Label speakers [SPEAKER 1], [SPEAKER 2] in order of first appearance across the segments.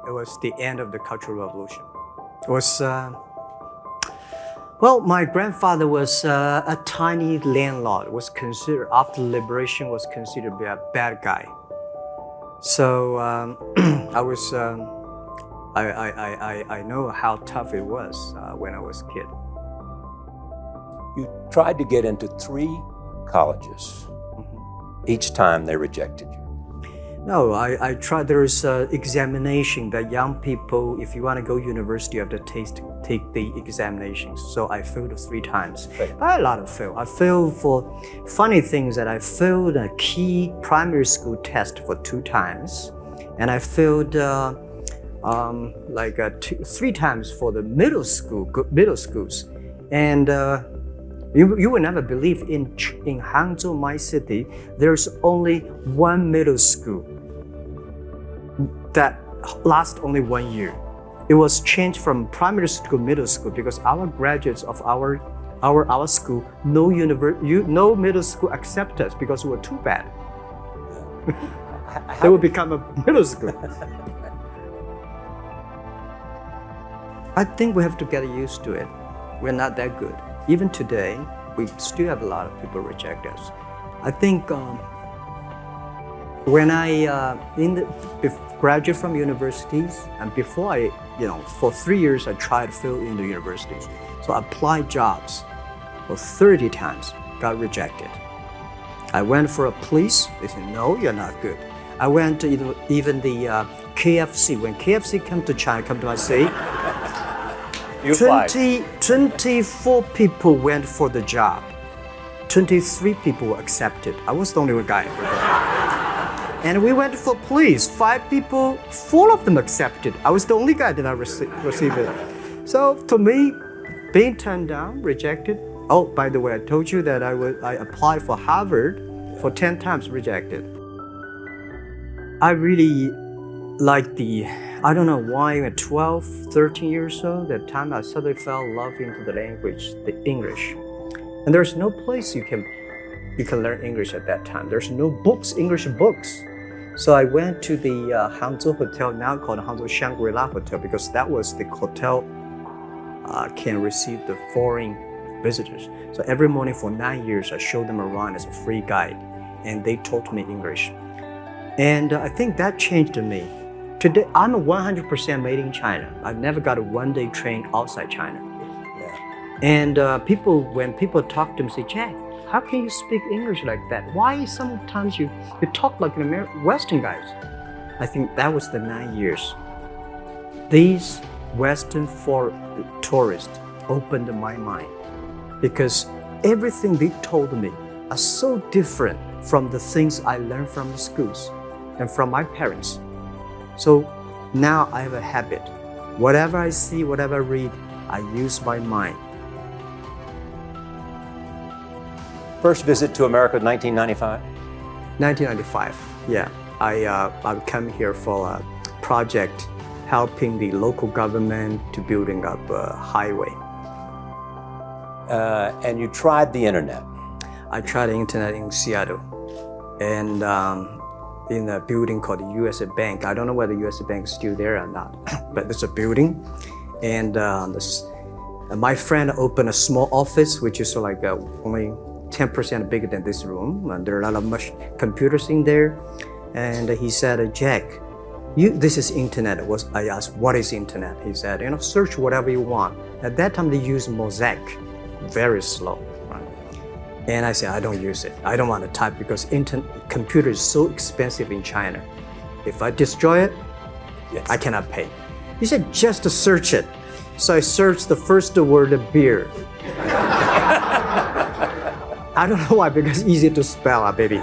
[SPEAKER 1] It was the end of the Cultural Revolution. It was, well, my grandfather was a tiny landlord, was considered, after liberation, was considered to be a bad guy. So I was, I know how tough it was when I was a kid.
[SPEAKER 2] You tried to get into 3 colleges. Each time they rejected you.
[SPEAKER 1] No, I tried. There is an examination that young people, if you want to go university, you have to take the examinations. So I failed 3 times.
[SPEAKER 2] Right.
[SPEAKER 1] But a lot of fail. I failed for funny things that I failed a key primary school test for 2 times, and I failed 3 times for the middle schools, and. You will never believe in Hangzhou, my city, there's only 1 middle school that lasts only 1 year. It was changed from primary school to middle school because our graduates of our school, no middle school accept us because we were too bad. They will become a middle school. I think we have to get used to it. We're not that good. Even today, we still have a lot of people reject us. I think when I graduate from universities, and before I, for 3 years I tried to fill in the universities. So I applied jobs for 30 times, got rejected. I went for a police, they said, no, you're not good. I went to even the KFC. When KFC come to China, come to my city, 24 people went for the job. 23 people were accepted. I was the only one guy. And we went for police. 5 people, 4 of them accepted. I was the only guy that I received it. So to me, being turned down, rejected. Oh, by the way, I told you that I applied for Harvard for 10 times, rejected. I really like I don't know why at 12, 13 years old, that time I suddenly fell in love into the language, the English. And there's no place you can learn English at that time. There's no books, English books. So I went to the Hangzhou Hotel, now called Hangzhou Shangri-La Hotel, because that was the hotel can receive the foreign visitors. So every morning for 9 years, I showed them around as a free guide, and they taught me English. And I think that changed me. Today, I'm 100% made in China. I've never got a 1-day train outside China.
[SPEAKER 2] Yeah.
[SPEAKER 1] And when people talk to me, say, Jack, how can you speak English like that? Why sometimes you talk like an Western guys? I think that was the 9 years. These Western tourists opened my mind because everything they told me are so different from the things I learned from the schools and from my parents. So now I have a habit. Whatever I see, whatever I read, I use my mind.
[SPEAKER 2] First visit to America, 1995?
[SPEAKER 1] 1995, yeah. I came here for a project helping the local government to building up a highway.
[SPEAKER 2] And you tried the internet?
[SPEAKER 1] I tried the internet in Seattle. And in a building called the U.S. Bank. I don't know whether the U.S. Bank is still there or not, but there's a building. And my friend opened a small office, which is like only 10% bigger than this room. And there are a lot of computers in there. And he said, Jack, this is internet. I asked, what is internet? He said, search whatever you want. At that time, they used Mosaic, very slow. And I said, I don't use it. I don't want to type because computer is so expensive in China. If I destroy it, yes, I cannot pay. He said, just to search it. So I searched the first word, beer. I don't know why, because it's easy to spell, baby.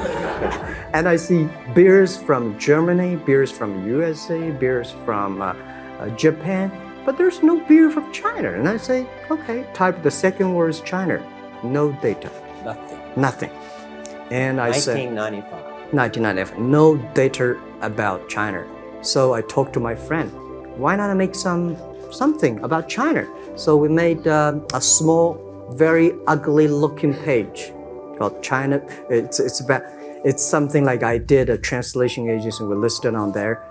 [SPEAKER 1] And I see beers from Germany, beers from USA, beers from Japan, but there's no beer from China. And I say, okay, type the second word is China. No data. Nothing. And I said, 1995, no data about China. So I talked to my friend, why not make something about China? So we made a small, very ugly looking page called China. It's something like I did a translation agency, we listed on there.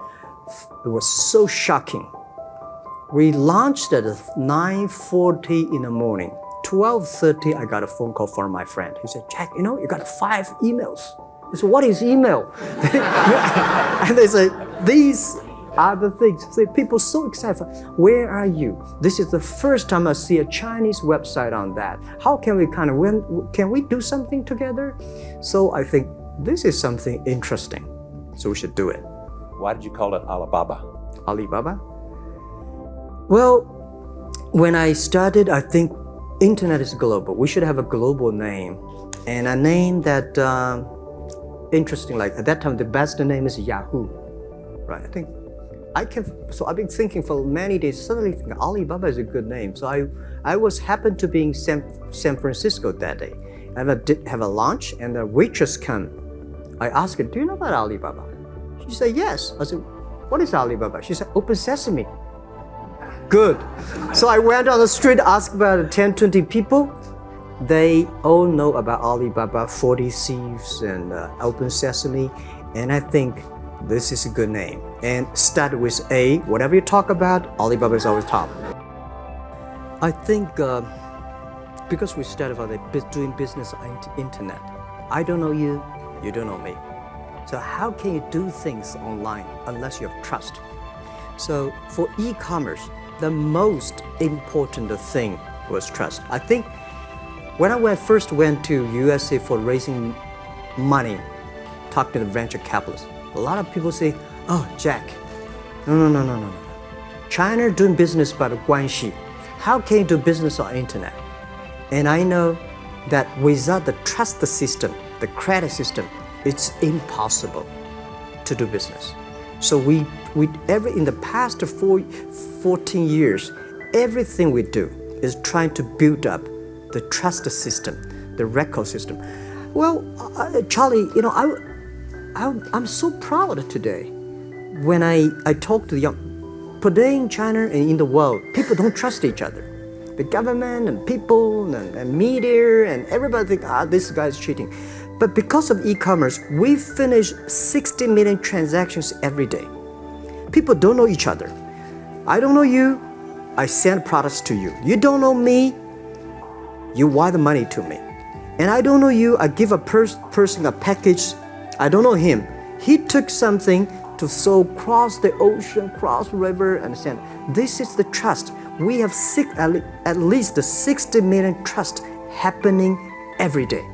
[SPEAKER 1] It was so shocking. We launched at 9:40 in the morning. 12:30, I got a phone call from my friend. He said, Jack, you got 5 emails. I said, what is email? And they said, these are the things. So people so excited. Where are you? This is the first time I see a Chinese website on that. How can we can we do something together? So I think this is something interesting. So we should do it.
[SPEAKER 2] Why did you call it Alibaba?
[SPEAKER 1] Alibaba? Well, when I started, I think internet is global. We should have a global name. And a name that, interesting, like at that time, the best name is Yahoo, right? So I've been thinking for many days, suddenly thinking Alibaba is a good name. So I happened to be in San Francisco that day. I have a lunch and the waitress come. I asked her, do you know about Alibaba? She said, yes. I said, what is Alibaba? She said, Open Sesame. Good. So I went on the street, asked about 10, 20 people. They all know about Alibaba, 40 Thieves, and Open Sesame. And I think this is a good name. And start with A. Whatever you talk about, Alibaba is always top. I think because we started doing business on the internet, I don't know you, you don't know me. So how can you do things online unless you have trust? So for e-commerce, the most important thing was trust. I think when I first went to USA for raising money, talked to the venture capitalists, a lot of people say, oh, Jack, no. China doing business by the guanxi. How can you do business on internet? And I know that without the trust system, the credit system, it's impossible to do business. So in the past 14 years, everything we do is trying to build up the trust system, the record system. Well, Charlie, I'm so proud today. When I talk to the young, today in China and in the world, people don't trust each other. The government and people and media and everybody think, this guy's cheating. But because of e-commerce, we finish 60 million transactions every day. People don't know each other. I don't know you, I send products to you. You don't know me, you wire the money to me. And I don't know you, I give a person a package, I don't know him. He took something to cross the ocean, cross the river, and send. This is the trust. We have at least 60 million trust happening every day.